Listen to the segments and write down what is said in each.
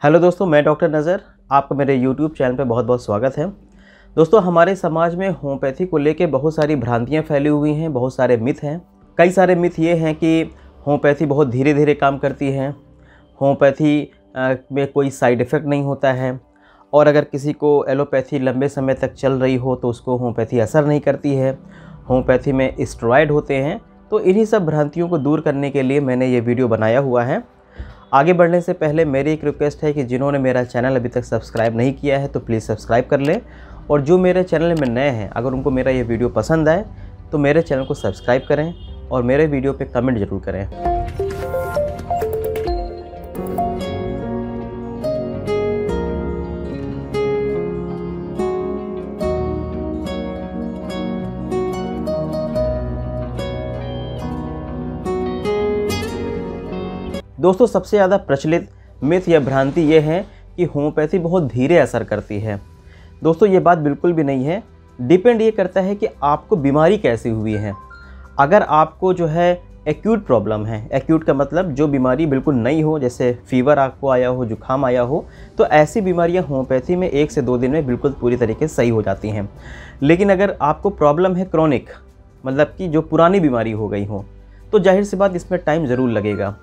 Hello दोस्तों, मैं doctor नज़र। आपका मेरे यूट्यूब चैनल पे बहुत बहुत स्वागत है। दोस्तों, हमारे समाज में होम्योपैथी को लेके बहुत सारी भ्रांतियाँ फैली हुई हैं, बहुत सारे मिथ हैं। कई सारे मिथ ये हैं कि होम्योपैथी बहुत धीरे धीरे काम करती है, होम्योपैथी में कोई साइड इफ़ेक्ट नहीं होता है, और अगर किसी को एलोपैथी लंबे समय तक चल रही हो तो उसको होम्योपैथी असर नहीं करती है, होम्योपैथी में स्टेरॉयड होते हैं। तो इन्हीं सब भ्रांतियों को दूर करने के लिए मैंने ये वीडियो बनाया हुआ है। आगे बढ़ने से पहले मेरी एक रिक्वेस्ट है कि जिन्होंने मेरा चैनल अभी तक सब्सक्राइब नहीं किया है तो प्लीज़ सब्सक्राइब कर लें, और जो मेरे चैनल में नए हैं, अगर उनको मेरा ये वीडियो पसंद आए तो मेरे चैनल को सब्सक्राइब करें और मेरे वीडियो पे कमेंट ज़रूर करें। दोस्तों, सबसे ज़्यादा प्रचलित मिथ या भ्रांति ये है कि होम्योपैथी बहुत धीरे असर करती है। दोस्तों, ये बात बिल्कुल भी नहीं है। डिपेंड ये करता है कि आपको बीमारी कैसी हुई है। अगर आपको जो है एक्यूट प्रॉब्लम है, एक्यूट का मतलब जो बीमारी बिल्कुल नई हो, जैसे फीवर आपको आया हो, जुकाम आया हो, तो ऐसी बीमारियां होम्योपैथी में 1 से 2 दिन में बिल्कुल पूरी तरीके से सही हो जाती हैं। लेकिन अगर आपको प्रॉब्लम है क्रॉनिक, मतलब कि जो पुरानी बीमारी हो गई हो, तो जाहिर सी बात इसमें टाइम ज़रूर लगेगा।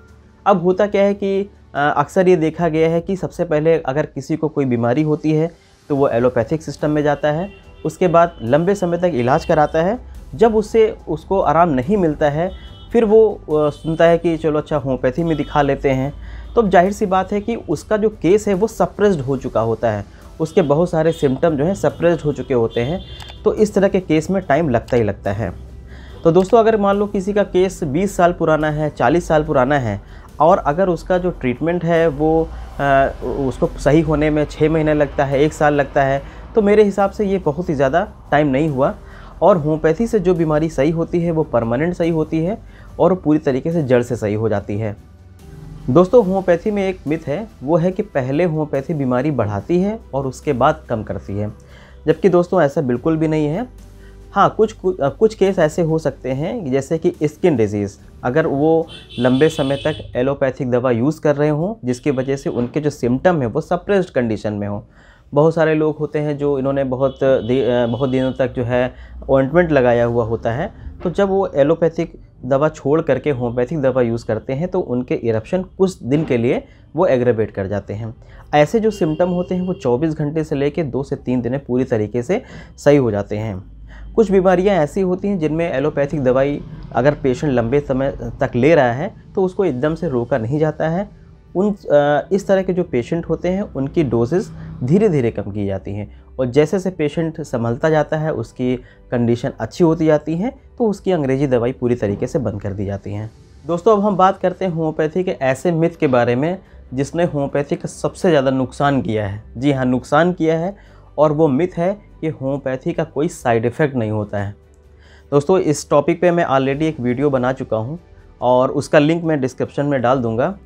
अब होता क्या है कि अक्सर ये देखा गया है कि सबसे पहले अगर किसी को कोई बीमारी होती है तो वो एलोपैथिक सिस्टम में जाता है, उसके बाद लंबे समय तक इलाज कराता है। जब उसको आराम नहीं मिलता है, फिर वो सुनता है कि चलो अच्छा होम्योपैथी में दिखा लेते हैं। तो अब जाहिर सी बात है कि उसका जो केस है वो सप्रेस्ड हो चुका होता है, उसके बहुत सारे सिम्टम जो हैं सप्रेस्ड हो चुके होते हैं। तो इस तरह के केस में टाइम लगता ही लगता है। तो दोस्तों, अगर मान लो किसी का केस 20 साल पुराना है, 40 साल पुराना है, और अगर उसका जो ट्रीटमेंट है वो उसको सही होने में 6 महीने लगता है, 1 साल लगता है, तो मेरे हिसाब से ये बहुत ही ज़्यादा टाइम नहीं हुआ। और होम्योपैथी से जो बीमारी सही होती है वो परमानेंट सही होती है और पूरी तरीके से जड़ से सही हो जाती है। दोस्तों, होम्योपैथी में एक मिथ है, वो है कि पहले होम्योपैथी बीमारी बढ़ाती है और उसके बाद कम करती है, जबकि दोस्तों ऐसा बिल्कुल भी नहीं है। हाँ, कुछ केस ऐसे हो सकते हैं, जैसे कि स्किन डिजीज़, अगर वो लंबे समय तक एलोपैथिक दवा यूज़ कर रहे हों, जिसकी वजह से उनके जो सिम्टम है वो सप्रेस्ड कंडीशन में हो। बहुत सारे लोग होते हैं जो इन्होंने बहुत दिनों तक जो है ऑइंटमेंट लगाया हुआ होता है, तो जब वो एलोपैथिक दवा छोड़ करके होम्योपैथिक दवा यूज़ करते हैं तो उनके इरप्शन कुछ दिन के लिए वो एग्रेवेट कर जाते हैं। ऐसे जो सिम्टम होते हैं वो 24 घंटे से लेकर 2 से 3 दिन में पूरी तरीके से सही हो जाते हैं। कुछ बीमारियां ऐसी होती हैं जिनमें एलोपैथिक दवाई अगर पेशेंट लंबे समय तक ले रहा है तो उसको एकदम से रोका नहीं जाता है। इस तरह के जो पेशेंट होते हैं उनकी डोजेस धीरे धीरे कम की जाती हैं, और जैसे जैसे पेशेंट संभलता जाता है, उसकी कंडीशन अच्छी होती जाती है, तो उसकी अंग्रेजी दवाई पूरी तरीके से बंद कर दी जाती हैं। दोस्तों, अब हम बात करते हैं होम्योपैथी के ऐसे मिथ के बारे में जिसने होम्योपैथी का सबसे ज़्यादा नुकसान किया है। जी हाँ, नुकसान किया है, और वो मिथ है कि होम्योपैथी का कोई साइड इफ़ेक्ट नहीं होता है। दोस्तों, इस टॉपिक पे मैं ऑलरेडी एक वीडियो बना चुका हूँ और उसका लिंक मैं डिस्क्रिप्शन में डाल दूँगा,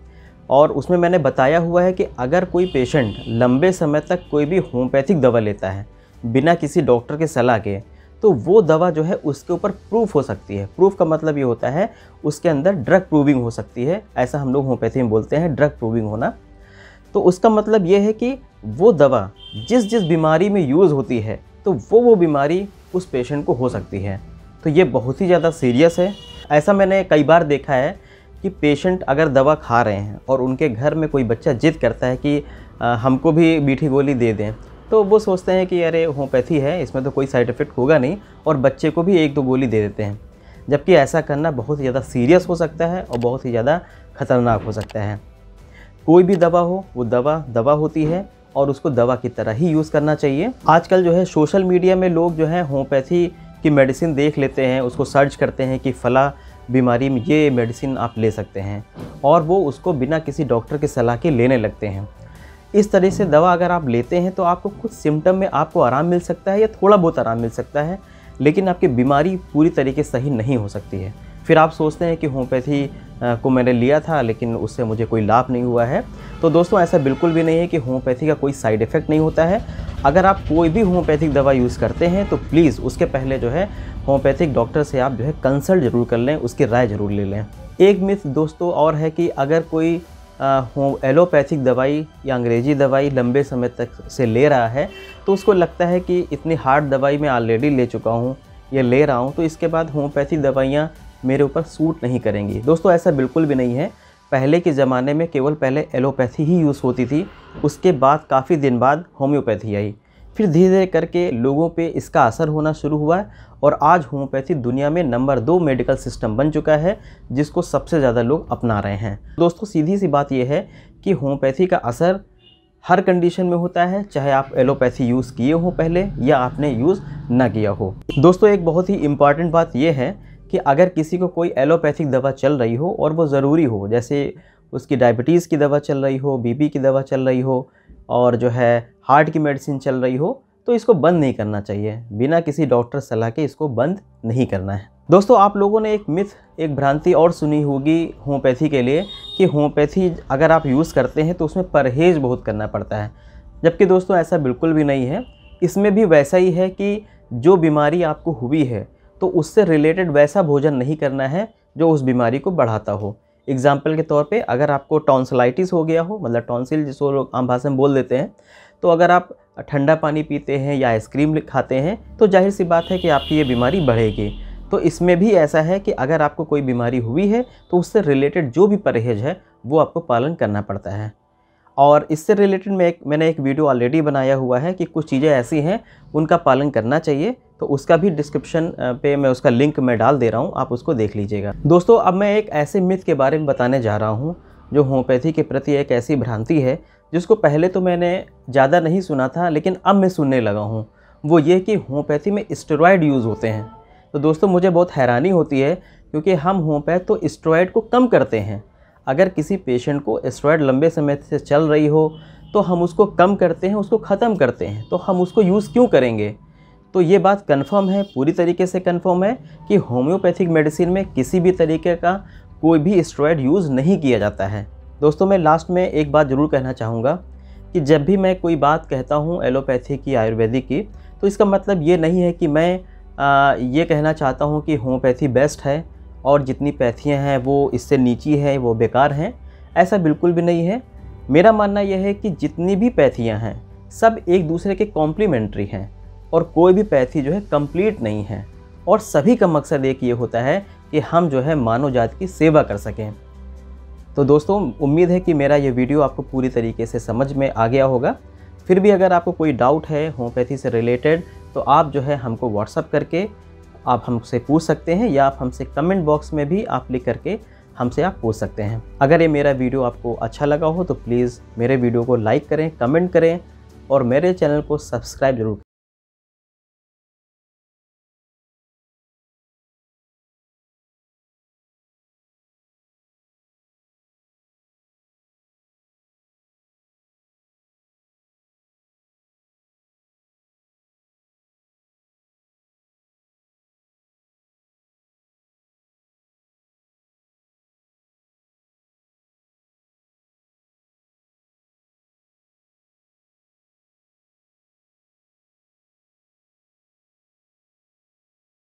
और उसमें मैंने बताया हुआ है कि अगर कोई पेशेंट लंबे समय तक कोई भी होम्योपैथिक दवा लेता है बिना किसी डॉक्टर के सलाह के, तो वो दवा जो है उसके ऊपर प्रूफ हो सकती है। प्रूफ का मतलब ये होता है उसके अंदर ड्रग प्रूविंग हो सकती है, ऐसा हम लोग होम्योपैथी में बोलते हैं, ड्रग प्रूविंग होना। तो उसका मतलब ये है कि वो दवा जिस बीमारी में यूज़ होती है तो वो बीमारी उस पेशेंट को हो सकती है। तो ये बहुत ही ज़्यादा सीरियस है। ऐसा मैंने कई बार देखा है कि पेशेंट अगर दवा खा रहे हैं और उनके घर में कोई बच्चा जिद करता है कि हमको भी मीठी गोली दे दें, तो वो सोचते हैं कि अरे होम्योपैथी है, इसमें तो कोई साइड इफ़ेक्ट होगा नहीं, और बच्चे को भी 1-2 गोली दे देते हैं। जबकि ऐसा करना बहुत ही ज़्यादा सीरियस हो सकता है और बहुत ही ज़्यादा ख़तरनाक हो सकता है। कोई भी दवा हो, वो दवा होती है और उसको दवा की तरह ही यूज़ करना चाहिए। आजकल जो है सोशल मीडिया में लोग जो है होम्योपैथी की मेडिसिन देख लेते हैं, उसको सर्च करते हैं कि फ़ला बीमारी में ये मेडिसिन आप ले सकते हैं, और वो उसको बिना किसी डॉक्टर की सलाह के लेने लगते हैं। इस तरह से दवा अगर आप लेते हैं तो आपको कुछ सिम्टम में आपको आराम मिल सकता है या थोड़ा बहुत आराम मिल सकता है, लेकिन आपकी बीमारी पूरी तरीके से सही नहीं हो सकती है। फिर आप सोचते हैं कि होम्योपैथी को मैंने लिया था लेकिन उससे मुझे कोई लाभ नहीं हुआ है। तो दोस्तों, ऐसा बिल्कुल भी नहीं है कि होम्योपैथी का कोई साइड इफ़ेक्ट नहीं होता है। अगर आप कोई भी होम्योपैथिक दवा यूज़ करते हैं तो प्लीज़ उसके पहले जो है होम्योपैथिक डॉक्टर से आप जो है कंसल्ट ज़रूर कर लें, उसकी राय ज़रूर ले लें। एक मिथ दोस्तों और है कि अगर कोई एलोपैथिक दवाई या अंग्रेज़ी दवाई लंबे समय तक से ले रहा है, तो उसको लगता है कि इतनी हार्ड दवाई मैं ऑलरेडी ले चुका हूँ या ले रहा हूँ, तो इसके बाद होम्योपैथिक दवाइयाँ मेरे ऊपर सूट नहीं करेंगी। दोस्तों ऐसा बिल्कुल भी नहीं है। पहले के ज़माने में केवल पहले एलोपैथी ही यूज़ होती थी, उसके बाद काफ़ी दिन बाद होम्योपैथी आई, फिर धीरे धीरे करके लोगों पे इसका असर होना शुरू हुआ और आज होम्योपैथी दुनिया में नंबर 2 मेडिकल सिस्टम बन चुका है, जिसको सबसे ज़्यादा लोग अपना रहे हैं। दोस्तों सीधी सी बात यह है कि होम्योपैथी का असर हर कंडीशन में होता है, चाहे आप एलोपैथी यूज़ किए हो पहले या आपने यूज़ ना किया हो। दोस्तों एक बहुत ही इम्पॉर्टेंट बात यह है कि अगर किसी को कोई एलोपैथिक दवा चल रही हो और वो ज़रूरी हो, जैसे उसकी डायबिटीज़ की दवा चल रही हो, बीपी की दवा चल रही हो और जो है हार्ट की मेडिसिन चल रही हो, तो इसको बंद नहीं करना चाहिए। बिना किसी डॉक्टर सलाह के इसको बंद नहीं करना है। दोस्तों आप लोगों ने एक मिथ, एक भ्रांति और सुनी होगी होम्योपैथी के लिए कि होम्योपैथी अगर आप यूज़ करते हैं तो उसमें परहेज़ बहुत करना पड़ता है, जबकि दोस्तों ऐसा बिल्कुल भी नहीं है। इसमें भी वैसा ही है कि जो बीमारी आपको हुई है तो उससे रिलेटेड वैसा भोजन नहीं करना है जो उस बीमारी को बढ़ाता हो। एग्जाम्पल के तौर पे अगर आपको टॉन्सिलाइटिस हो गया हो, मतलब टॉन्सिल जिसको लोग आम भाषा में बोल देते हैं, तो अगर आप ठंडा पानी पीते हैं या आइसक्रीम खाते हैं तो जाहिर सी बात है कि आपकी ये बीमारी बढ़ेगी। तो इसमें भी ऐसा है कि अगर आपको कोई बीमारी हुई है तो उससे रिलेटेड जो भी परहेज़ है वो आपको पालन करना पड़ता है। और इससे रिलेटेड मैंने एक वीडियो ऑलरेडी बनाया हुआ है कि कुछ चीज़ें ऐसी हैं उनका पालन करना चाहिए, तो उसका भी डिस्क्रिप्शन पे मैं उसका लिंक मैं डाल दे रहा हूँ, आप उसको देख लीजिएगा। दोस्तों अब मैं एक ऐसे मिथ के बारे में बताने जा रहा हूँ जो होम्योपैथी के प्रति एक ऐसी भ्रांति है जिसको पहले तो मैंने ज़्यादा नहीं सुना था, लेकिन अब मैं सुनने लगा हूँ। वो ये कि होम्योपैथी में स्टेरॉयड यूज़ होते हैं। तो दोस्तों मुझे बहुत हैरानी होती है क्योंकि हम होम्योपैथ तो स्टेरॉयड को कम करते हैं। अगर किसी पेशेंट को स्टेरॉयड लंबे समय से चल रही हो तो हम उसको कम करते हैं, उसको ख़त्म करते हैं, तो हम उसको यूज़ क्यों करेंगे? तो ये बात कंफर्म है, पूरी तरीके से कंफर्म है कि होम्योपैथिक मेडिसिन में किसी भी तरीके का कोई भी स्टेरॉयड यूज़ नहीं किया जाता है। दोस्तों मैं लास्ट में एक बात ज़रूर कहना चाहूँगा कि जब भी मैं कोई बात कहता हूँ एलोपैथी की, आयुर्वेदिक की, तो इसका मतलब ये नहीं है कि मैं ये कहना चाहता हूँ कि होम्योपैथी बेस्ट है और जितनी पैथियाँ हैं वो इससे नीची है, वो बेकार हैं। ऐसा बिल्कुल भी नहीं है। मेरा मानना यह है कि जितनी भी पैथियाँ हैं सब एक दूसरे के कॉम्प्लीमेंट्री हैं और कोई भी पैथी जो है कंप्लीट नहीं है, और सभी का मकसद एक ये होता है कि हम जो है मानव जाति की सेवा कर सकें। तो दोस्तों उम्मीद है कि मेरा ये वीडियो आपको पूरी तरीके से समझ में आ गया होगा। फिर भी अगर आपको कोई डाउट है होम्योपैथी से रिलेटेड तो आप जो है हमको व्हाट्सअप करके आप हमसे पूछ सकते हैं, या आप हमसे कमेंट बॉक्स में भी आप लिख करके हमसे आप पूछ सकते हैं। अगर ये मेरा वीडियो आपको अच्छा लगा हो तो प्लीज़ मेरे वीडियो को लाइक करें, कमेंट करें और मेरे चैनल को सब्सक्राइब जरूर करें।